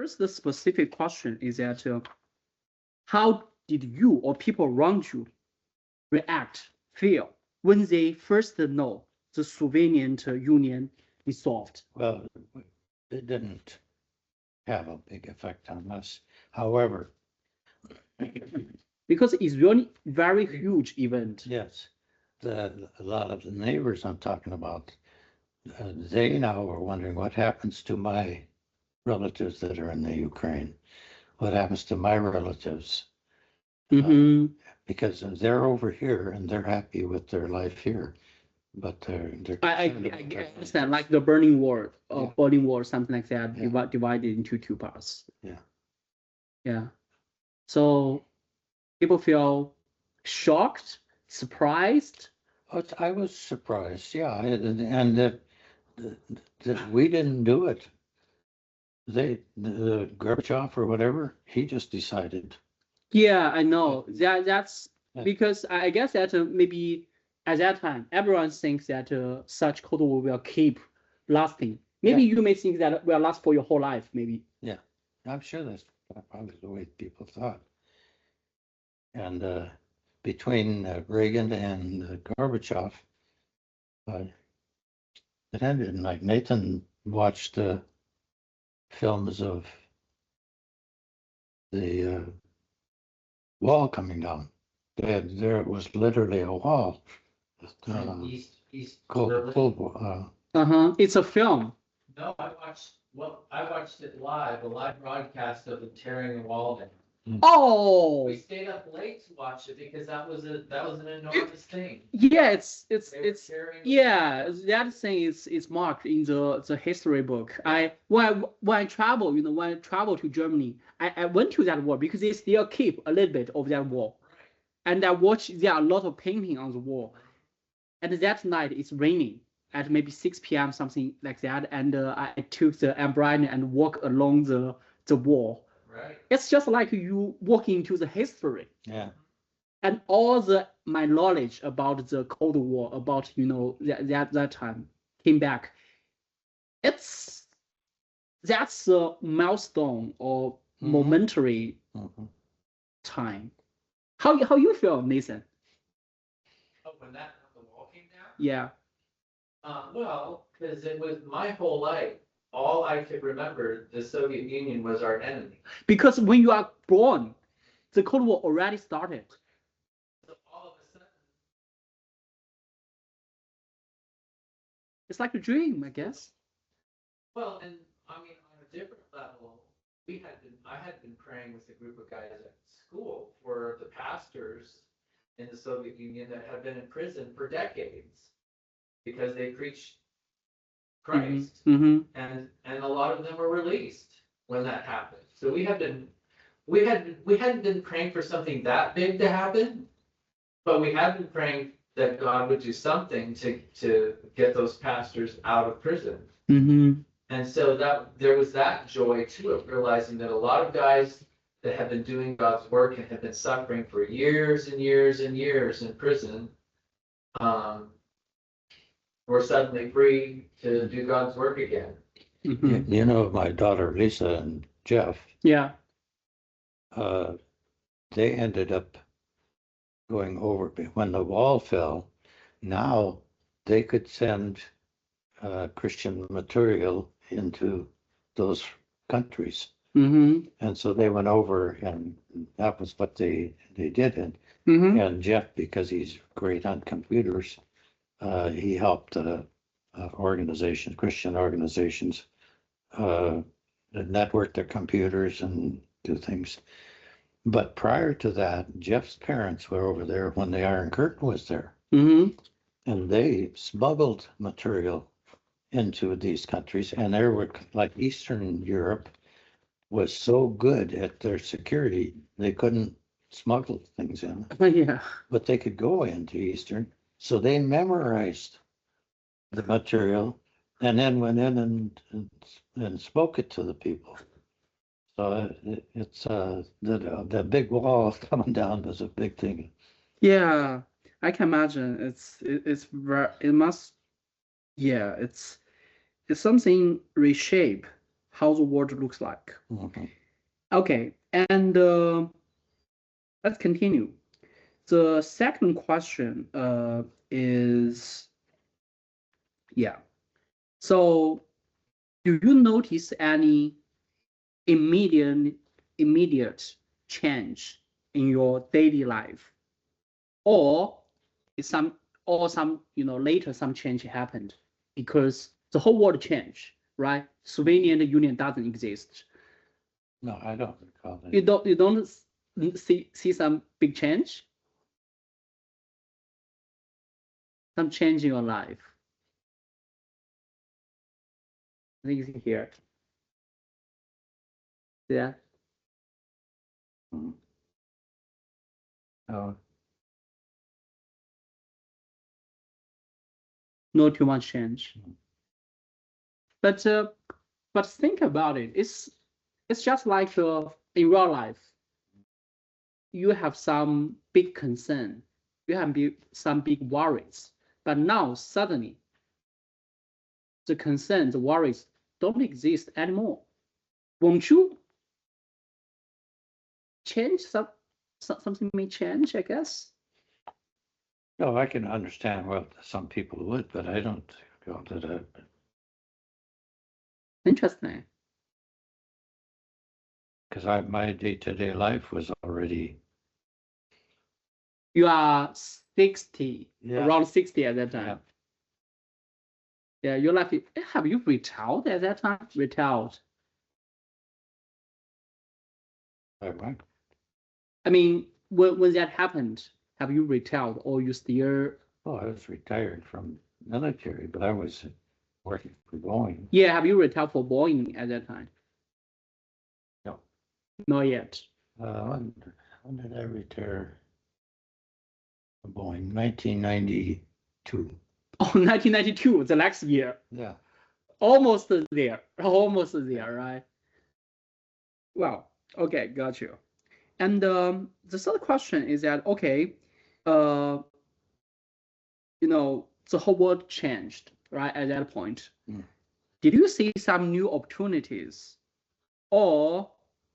First, the specific question is that how did you or people around you react, feel when they first know the Soviet Union dissolved? Well, it didn't have a big effect on us. However, because it's really very huge event. yes, a lot of the neighbors I'm talking about, they now are wondering what happens to my relatives that are in the Ukraine. What happens to my relatives? Because they're over here and they're happy with their life here, but they're I understand, like the burning wall or burning wall, something like that, divided into two parts. Yeah. So people feel shocked, surprised. I was surprised, yeah, and that we didn't do it. The Gorbachev or whatever, he just decided. Yeah, I know that's because I guess that maybe at that time everyone thinks that such Cold War will keep lasting. Maybe you may think that it will last for your whole life. Maybe. Yeah, I'm sure that's probably the way people thought. And between Reagan and Gorbachev, it ended. And like Nathan watched films of the wall coming down. There was literally a wall. Cold War. It's a film. No, I watched it live, a live broadcast of the tearing the wall down. Oh, We stayed up late to watch it because that was an enormous thing. Yeah, it's that thing is marked in the history book. When I travel, when I travel to Germany, I went to that wall because they still keep a little bit of that wall, and I watched there are a lot of painting on the wall, and that night it's raining at maybe 6 p.m. something like that, and I took the umbrella and walked along the wall. Right. It's just like you walk into the history. Yeah. And all my knowledge about the Cold War, about that time came back. That's a milestone or momentary time. How you feel, Nathan? Oh, when the wall came down? Yeah. Well, because it was my whole life. All I could remember, the Soviet Union was our enemy. Because when you are born, the Cold War already started. So all of a sudden, it's like a dream, I guess. Well, and I mean, on a different level, I had been praying with a group of guys at school for the pastors in the Soviet Union that had been in prison for decades because they preached Christ, and a lot of them were released when that happened. So we hadn't been praying for something that big to happen, but we had been praying that God would do something to get those pastors out of prison. And so that there was that joy to it, realizing that a lot of guys that have been doing God's work and have been suffering for years and years and years in prison, we're suddenly free to do God's work again. You know, my daughter Lisa and Jeff. Yeah. They ended up going over when the wall fell. Now they could send Christian material into those countries. And so they went over, and that was what they did. And Jeff, because he's great on computers, he helped Christian organizations, network their computers and do things. But prior to that, Jeff's parents were over there when the Iron Curtain was there. And they smuggled material into these countries. And there were, like Eastern Europe was so good at their security, they couldn't smuggle things in. Yeah. But they could go into Eastern. So they memorized the material and then went in and spoke it to the people. So it's the big wall coming down was a big thing. Yeah, I can imagine. It's something reshape how the world looks like. Mhm. Okay, and let's continue. The second question is, yeah. So, do you notice any immediate change in your daily life, or is some later some change happened because the whole world changed, right? Soviet Union doesn't exist. No, I don't recall that. You don't see some big change, some change in your life. I think it's here. Yeah. Oh, Not too much change. But think about it. It's just like in real life. You have some big concern. You have some big worries. But now suddenly, the concern, the worries don't exist anymore. Won't you change something may change, I guess? no, I can understand what some people would, but I don't go to that. Interesting. Because my day-to-day life was already. You are 60, Yeah. around 60 at that time. Yeah, your life. Have you retired at that time? Retired. Right. I mean, when that happened, have you retired or you still? Oh, I was retired from military, but I was working for Boeing. Yeah, have you retired for Boeing at that time? No. Not yet. When did I retire from Boeing? 1992. Oh, 1992, the next year. Yeah. Almost there, right? Well, okay, got you. And the third question is that, okay, the whole world changed, right, at that point. Did you see some new opportunities or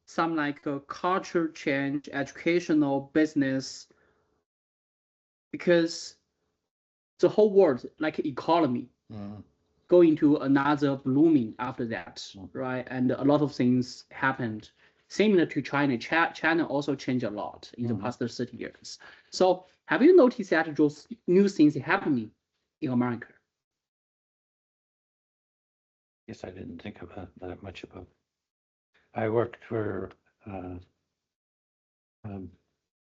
some like a culture change, educational, business? Because the whole world, like economy, going to another blooming after that, right? And a lot of things happened. Similar to China, China also changed a lot in the past 30 years. So have you noticed that those new things happening in America? Yes, I didn't think about that much about. I worked for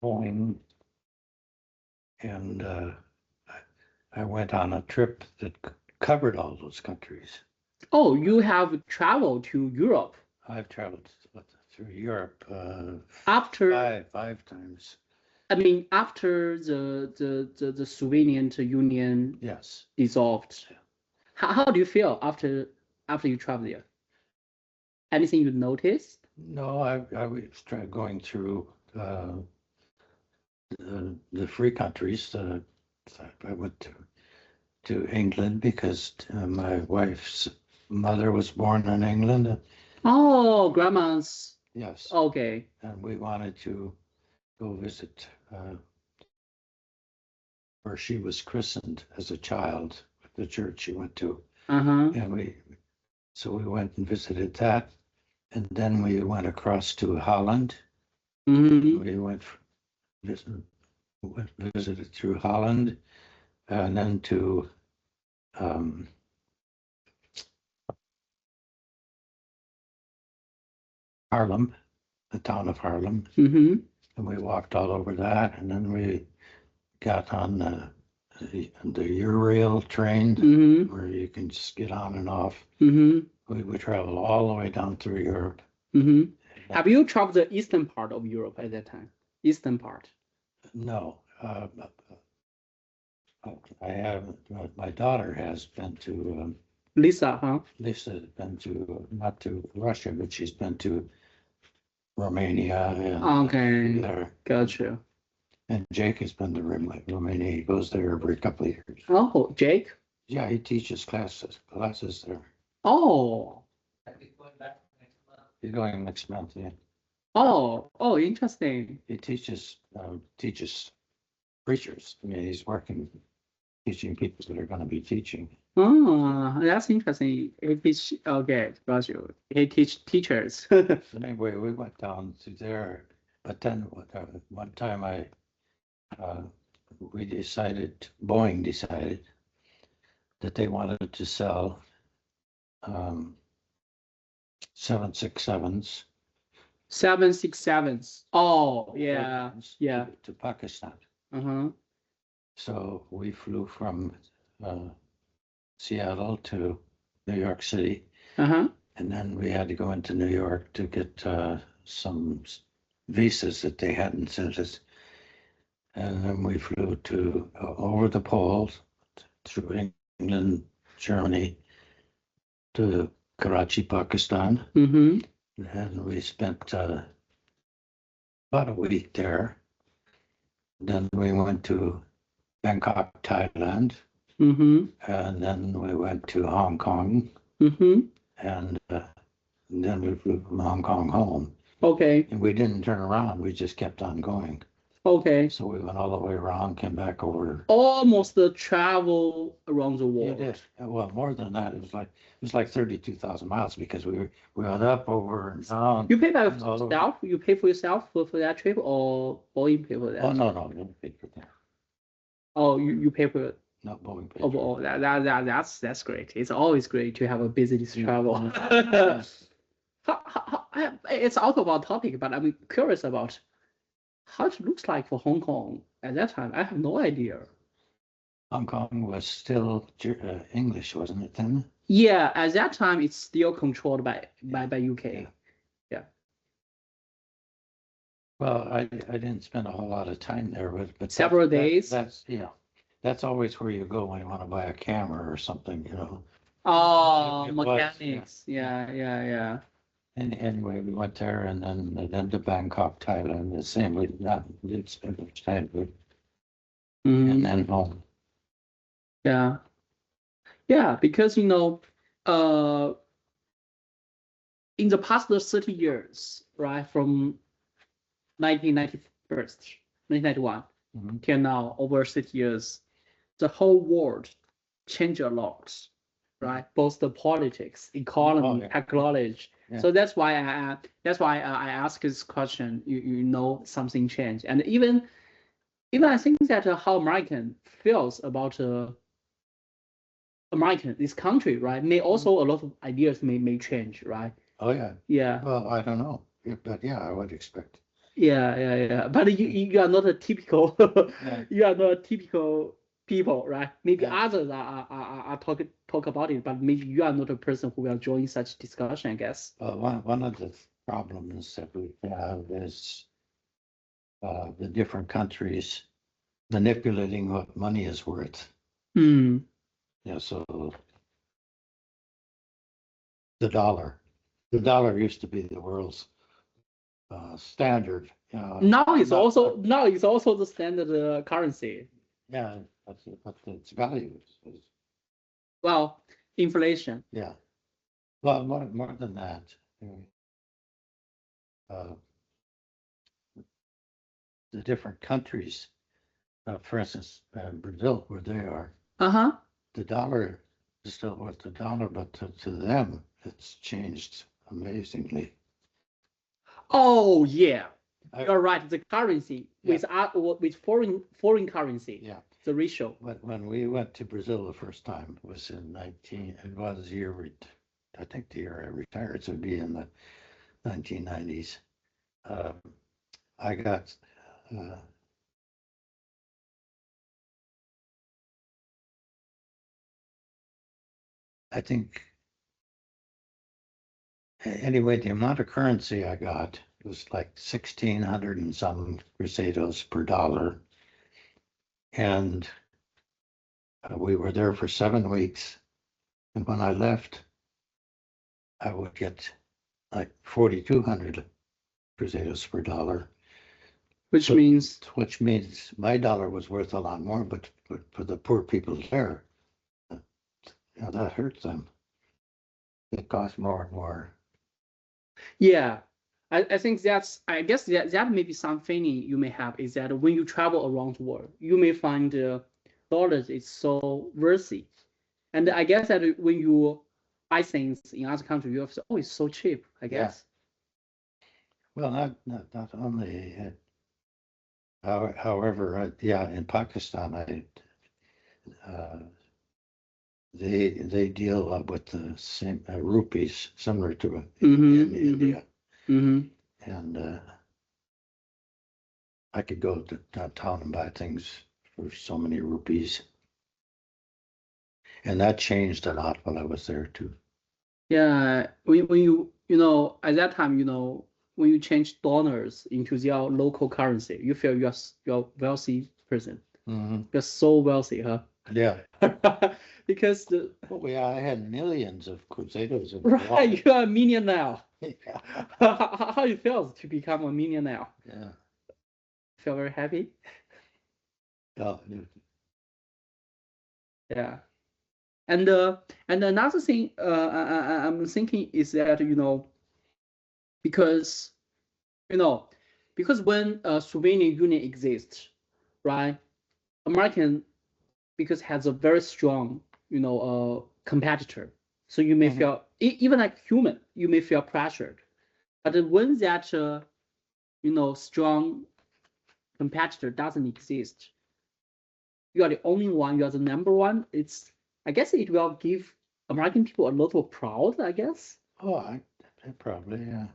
Boeing, and I went on a trip that covered all those countries. Oh, you have traveled to Europe. I've traveled through Europe After five times. I mean, after the Soviet Union Yes. dissolved, how do you feel after you travel there? Anything you noticed? No, I was going through the free countries. I went to England because my wife's mother was born in England. Oh, grandma's. Yes. Okay. And we wanted to go visit where she was christened as a child, the church she went to. And we went and visited that. And then we went across to Holland. We visited through Holland, and then to Haarlem, the town of Haarlem. And we walked all over that, and then we got on the Eurail train, where you can just get on and off. We would travel all the way down through Europe. Have you traveled the eastern part of Europe at that time? Eastern part? No. I haven't. My daughter has been to. Lisa, huh? Lisa has been to, not to Russia, but she's been to Romania. And Okay. there. Gotcha. And Jake has been to Romania. He goes there every couple of years. Oh, Jake? Yeah, he teaches classes there. Oh. I think going back He's going next month. Yeah. Oh, interesting. He teaches preachers. I mean, he's teaching people that are going to be teaching. Oh, that's interesting. He teach, okay, got you. He teach teachers. So anyway, we went down to there, but then one time Boeing decided that they wanted to sell 767s. 767s. Oh, yeah, yeah. To Pakistan. Uh-huh. So we flew from Seattle to New York City. Uh-huh. And then we had to go into New York to get some visas that they hadn't sent us. And then we flew to over the poles through England, Germany, to Karachi, Pakistan. Mm-hmm. And we spent about a week there. Then we went to Bangkok, Thailand. Mm-hmm. And then we went to Hong Kong. Mm-hmm. And then we flew from Hong Kong home. Okay. And we didn't turn around. We just kept on going. Okay. So we went all the way around, came back over. Almost the travel around the It world. is. Well, more than that. It was like 32,000 miles because we went up, over, and down. You pay by all over. yourself? You pay for yourself for that trip, or Boeing pay for that? Oh no, we didn't pay for that. Oh, you pay for it. Not Boeing paid. Oh, that's great. It's always great to have a business travel. Yeah. It's out of our topic, but I'm curious about how it looks like for Hong Kong at that time. I have no idea. Hong Kong was still English, wasn't it then? Yeah, at that time it's still controlled by UK. Yeah. Well, I didn't spend a whole lot of time there, but Several days. That's always where you go when you want to buy a camera or something, you know. Oh, It was, mechanics. Yeah. And anyway, we went there and then to Bangkok, Thailand. The same. We did spend much time, but Mhm. and then home. Yeah, because in the past 30 years, right, from 1991 Mhm. till now, over 30 years, the whole world changed a lot, right? Both the politics, economy, yeah. technology. Yeah. So that's why I ask this question. You know something changed, and even I think that how American feels about American, this country, right? May also a lot of ideas may change, right? Oh yeah. Yeah. Well, I don't know, but yeah, I would expect. Yeah. But you are not a typical. Yeah. You are not a typical people, right? Maybe Yeah. others are talk about it, but maybe you are not a person who will join such discussion, I guess. One of the problems that we have is the different countries manipulating what money is worth. Hmm. Yeah, so the dollar used to be the world's standard. Now it's also the standard currency. Yeah, but its value is Well, inflation. yeah. Well, more than that. The different countries, for instance, Brazil, where they are, Uh-huh. the dollar is still worth the dollar, but to them, it's changed amazingly. Oh yeah, I- you're right. The currency Yeah. with foreign currency. Yeah. The ratio. When we went to Brazil the first time was in it was the year, I think the year I retired, so it'd be in the 1990s. I got I think anyway, the amount of currency I got was like 1,600 and some cruzados per dollar. And we were there for 7 weeks. And when I left, I would get like 4,200 cruzados per dollar. Which means My dollar was worth a lot more, but for the poor people there, that hurts them. It costs more and more. Yeah, I think I guess that may be some feeling you may have is that when you travel around the world, you may find dollars is so worthy. And I guess that when you buy things in other countries, you have to, oh, it's so cheap, I guess. Well, not only, however, yeah, in Pakistan, they deal with the same rupees, similar to in India, and I could go to downtown and buy things for so many rupees, and that changed a lot while I was there too. Yeah, when you at that time, when you change dollars into your local currency, you feel you're a wealthy person. You're so wealthy, huh? Yeah. Because I had millions of crusaders. Right, you are a millionaire. Yeah. How it feels to become a millionaire? Yeah. Feel very happy. Oh, yeah. And another thing I'm thinking is that because when Soviet Union exists, right? American because has a very strong competitor, so you may feel even like human, you may feel pressured. But when that strong competitor doesn't exist, you are the only one, you are the number one. I guess it will give American people a lot of proud, I guess. Oh, I probably, yeah.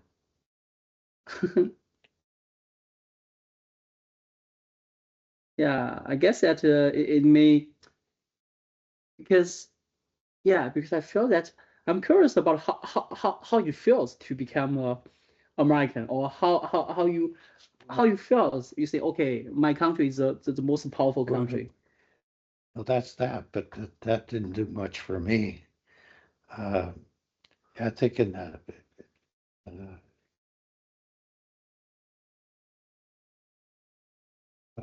Yeah, I guess that it may, because I feel that I'm curious about how you feels to become American, or how you feel. You say, okay, my country is the most powerful country. Well, that's that, but that didn't do much for me. I think in that.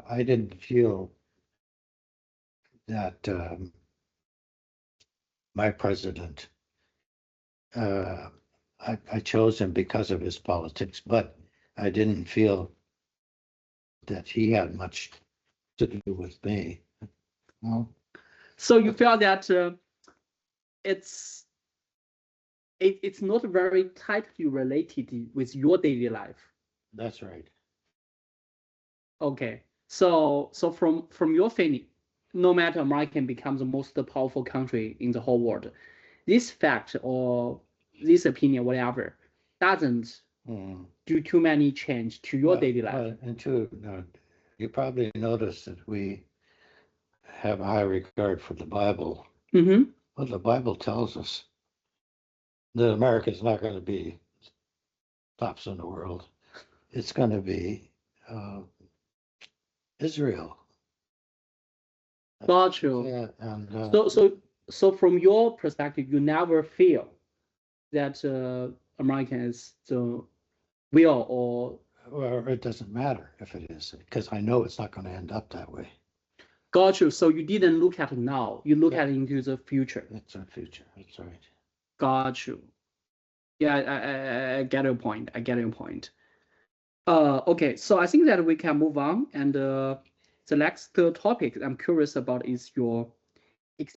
I didn't feel that my president, I chose him because of his politics, but I didn't feel that he had much to do with me. Well, so you feel that it's not very tightly related with your daily life. That's right. Okay, so from your feeling, no matter American becomes the most powerful country in the whole world, this fact or this opinion, whatever, doesn't do too many change to your daily life. And two, you probably noticed that we have a high regard for the Bible. Well, the Bible tells us that America is not going to be tops in the world. It's going to be Israel. Got you. Yeah, and so from your perspective, you never feel that American is the will or. Well, it doesn't matter if it is, because I know it's not going to end up that way. Got you. So you didn't look at it now. You look at it into the future. It's the future. That's right. Got you. Yeah, I get your point. Okay, so I think that we can move on. And the next topic I'm curious about is your